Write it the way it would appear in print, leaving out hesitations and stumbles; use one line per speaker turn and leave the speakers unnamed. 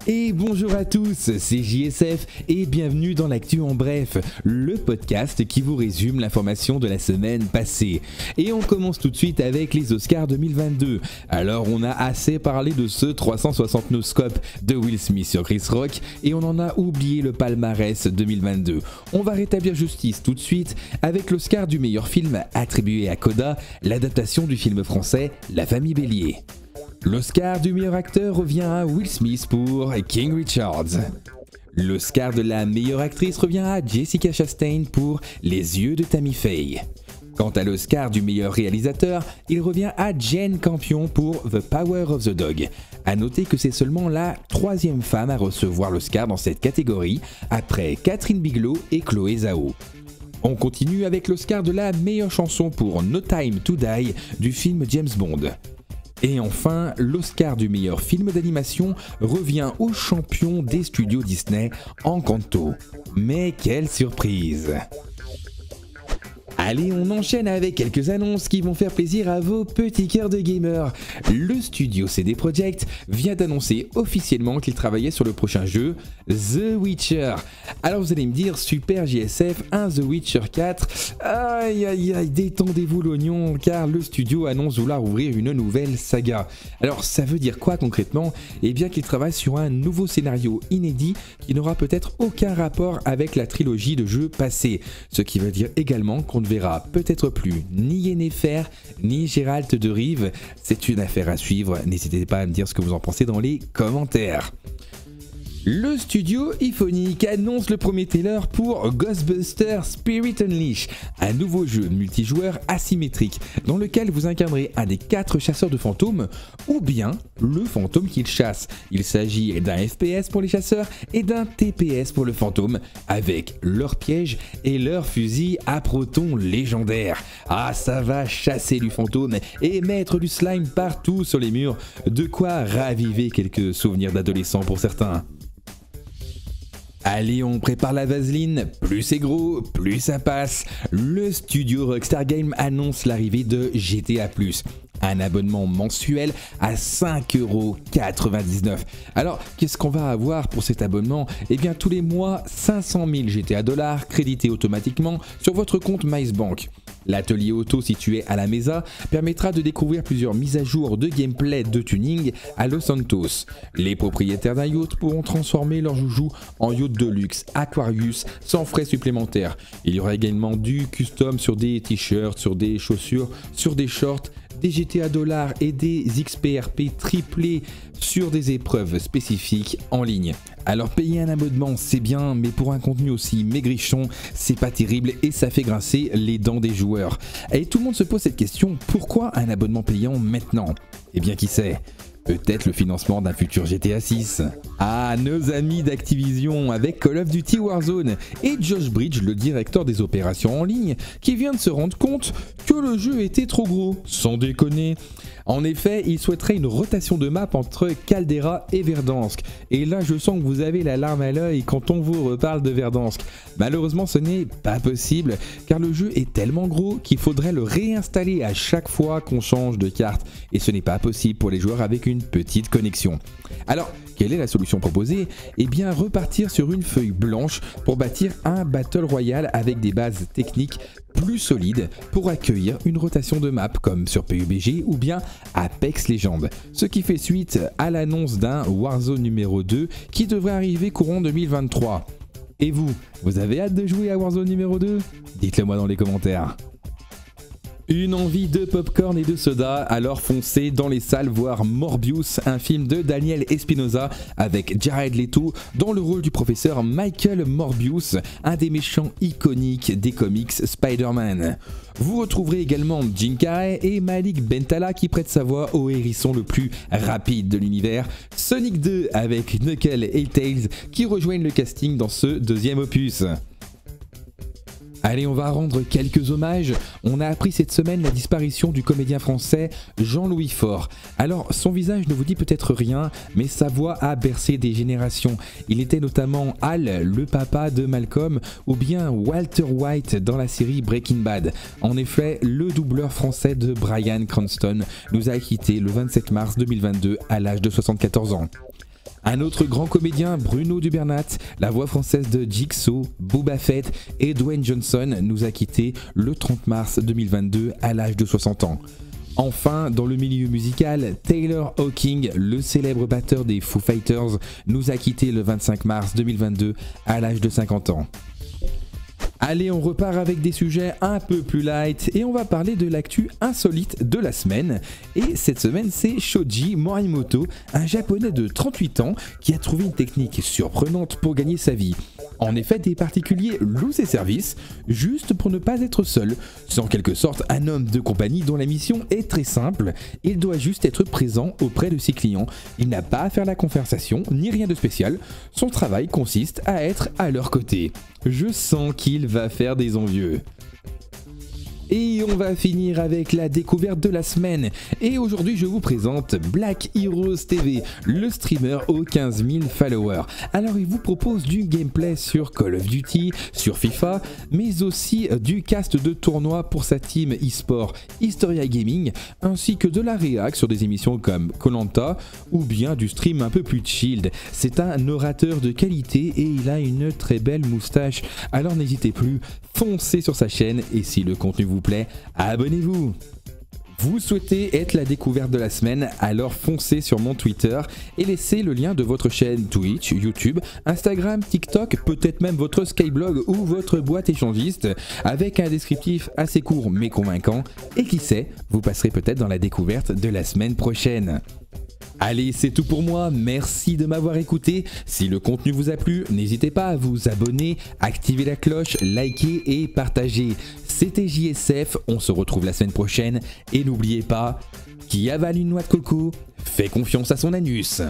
Et bonjour à tous, c'est JSF et bienvenue dans l'actu en bref, le podcast qui vous résume l'information de la semaine passée. Et on commence tout de suite avec les Oscars 2022. Alors on a assez parlé de ce 360 no-scope de Will Smith sur Chris Rock et on en a oublié le palmarès 2022. On va rétablir justice tout de suite avec l'Oscar du meilleur film attribué à Coda, l'adaptation du film français La Famille Bélier. L'Oscar du meilleur acteur revient à Will Smith pour King Richard. L'Oscar de la meilleure actrice revient à Jessica Chastain pour Les yeux de Tammy Faye. Quant à l'Oscar du meilleur réalisateur, il revient à Jane Campion pour The Power of the Dog. A noter que c'est seulement la troisième femme à recevoir l'Oscar dans cette catégorie, après Catherine Bigelow et Chloé Zhao. On continue avec l'Oscar de la meilleure chanson pour No Time to Die du film James Bond. Et enfin, l'Oscar du meilleur film d'animation revient au champion des studios Disney, Encanto. Mais quelle surprise! Allez, on enchaîne avec quelques annonces qui vont faire plaisir à vos petits cœurs de gamers. Le studio CD Projekt vient d'annoncer officiellement qu'il travaillait sur le prochain jeu, The Witcher. Alors vous allez me dire, super JSF, un The Witcher 4, aïe aïe aïe, détendez-vous l'oignon car le studio annonce vouloir ouvrir une nouvelle saga. Alors ça veut dire quoi concrètement? Eh bien qu'il travaille sur un nouveau scénario inédit qui n'aura peut-être aucun rapport avec la trilogie de jeux passés. Ce qui veut dire également qu'on ne verra peut-être plus ni Yennefer ni Géralt de Rive. C'est une affaire à suivre, n'hésitez pas à me dire ce que vous en pensez dans les commentaires. Le studio Iphonic annonce le premier trailer pour Ghostbusters Spirit Unleashed, un nouveau jeu multijoueur asymétrique dans lequel vous incarnerez un des 4 chasseurs de fantômes ou bien le fantôme qu'ils chassent. Il s'agit d'un FPS pour les chasseurs et d'un TPS pour le fantôme avec leurs pièges et leurs fusils à protons légendaires. Ah, ça va chasser du fantôme et mettre du slime partout sur les murs, de quoi raviver quelques souvenirs d'adolescents pour certains. Allez, on prépare la vaseline, plus c'est gros, plus ça passe. Le studio Rockstar Games annonce l'arrivée de GTA+. Un abonnement mensuel à 5,99 €. Alors, qu'est-ce qu'on va avoir pour cet abonnement? Eh bien, tous les mois, 500 000 GTA $ crédités automatiquement sur votre compte MySbank. L'atelier auto situé à la Mesa permettra de découvrir plusieurs mises à jour de gameplay de tuning à Los Santos. Les propriétaires d'un yacht pourront transformer leur joujou en yacht de luxe Aquarius sans frais supplémentaires. Il y aura également du custom sur des t-shirts, sur des chaussures, sur des shorts, des GTA $ et des XPRP triplés sur des épreuves spécifiques en ligne. Alors payer un abonnement c'est bien, mais pour un contenu aussi maigrichon, c'est pas terrible et ça fait grincer les dents des joueurs. Et tout le monde se pose cette question, pourquoi un abonnement payant maintenant? Eh bien qui sait? Peut-être le financement d'un futur GTA 6. Ah, nos amis d'Activision avec Call of Duty Warzone et Josh Bridge, le directeur des opérations en ligne, qui vient de se rendre compte que le jeu était trop gros, sans déconner. En effet, il souhaiterait une rotation de map entre Caldera et Verdansk. Et là, je sens que vous avez la larme à l'œil quand on vous reparle de Verdansk. Malheureusement, ce n'est pas possible, car le jeu est tellement gros qu'il faudrait le réinstaller à chaque fois qu'on change de carte. Et ce n'est pas possible pour les joueurs avec une petite connexion. Alors, quelle est la solution proposée? Eh bien, repartir sur une feuille blanche pour bâtir un Battle Royale avec des bases techniques plus solides pour accueillir une rotation de map comme sur PUBG ou bien Apex Legends. Ce qui fait suite à l'annonce d'un Warzone numéro 2 qui devrait arriver courant 2023. Et vous avez hâte de jouer à Warzone numéro 2? Dites-le moi dans les commentaires. Une envie de popcorn et de soda, alors foncez dans les salles voir Morbius, un film de Daniel Espinosa avec Jared Leto dans le rôle du professeur Michael Morbius, un des méchants iconiques des comics Spider-Man. Vous retrouverez également Jim Carrey et Malik Bentala qui prête sa voix au hérisson le plus rapide de l'univers, Sonic 2 avec Knuckles et Tails qui rejoignent le casting dans ce deuxième opus. Allez, on va rendre quelques hommages. On a appris cette semaine la disparition du comédien français Jean-Louis Faure. Alors, son visage ne vous dit peut-être rien, mais sa voix a bercé des générations. Il était notamment Hal, le papa de Malcolm, ou bien Walter White dans la série Breaking Bad. En effet, le doubleur français de Bryan Cranston nous a quittés le 27 mars 2022 à l'âge de 74 ans. Un autre grand comédien, Bruno Dubernat, la voix française de Jigsaw, Boba Fett et Dwayne Johnson, nous a quittés le 30 mars 2022 à l'âge de 60 ans. Enfin, dans le milieu musical, Taylor Hawking, le célèbre batteur des Foo Fighters, nous a quittés le 25 mars 2022 à l'âge de 50 ans. Allez, on repart avec des sujets un peu plus light et on va parler de l'actu insolite de la semaine. Et cette semaine, c'est Shoji Morimoto, un japonais de 38 ans qui a trouvé une technique surprenante pour gagner sa vie. En effet, des particuliers louent ses services juste pour ne pas être seul. C'est en quelque sorte un homme de compagnie dont la mission est très simple. Il doit juste être présent auprès de ses clients. Il n'a pas à faire la conversation ni rien de spécial. Son travail consiste à être à leur côté. Je sens qu'il va faire des envieux. Et on va finir avec la découverte de la semaine. Et aujourd'hui, je vous présente Black Heroes TV, le streamer aux 15 000 followers. Alors, il vous propose du gameplay sur Call of Duty, sur FIFA, mais aussi du cast de tournois pour sa team e-sport Historia Gaming, ainsi que de la réac sur des émissions comme Koh-Lanta ou bien du stream un peu plus chilled. C'est un orateur de qualité et il a une très belle moustache. Alors n'hésitez plus, foncez sur sa chaîne et si le contenu vous plaît, abonnez-vous. Vous souhaitez être la découverte de la semaine, alors foncez sur mon Twitter et laissez le lien de votre chaîne Twitch, YouTube, Instagram, TikTok, peut-être même votre Skyblog ou votre boîte échangiste avec un descriptif assez court mais convaincant et qui sait, vous passerez peut-être dans la découverte de la semaine prochaine. Allez, c'est tout pour moi, merci de m'avoir écouté. Si le contenu vous a plu, n'hésitez pas à vous abonner, activer la cloche, liker et partager. C'était JSF, on se retrouve la semaine prochaine et n'oubliez pas, qui avale une noix de coco, fait confiance à son anus.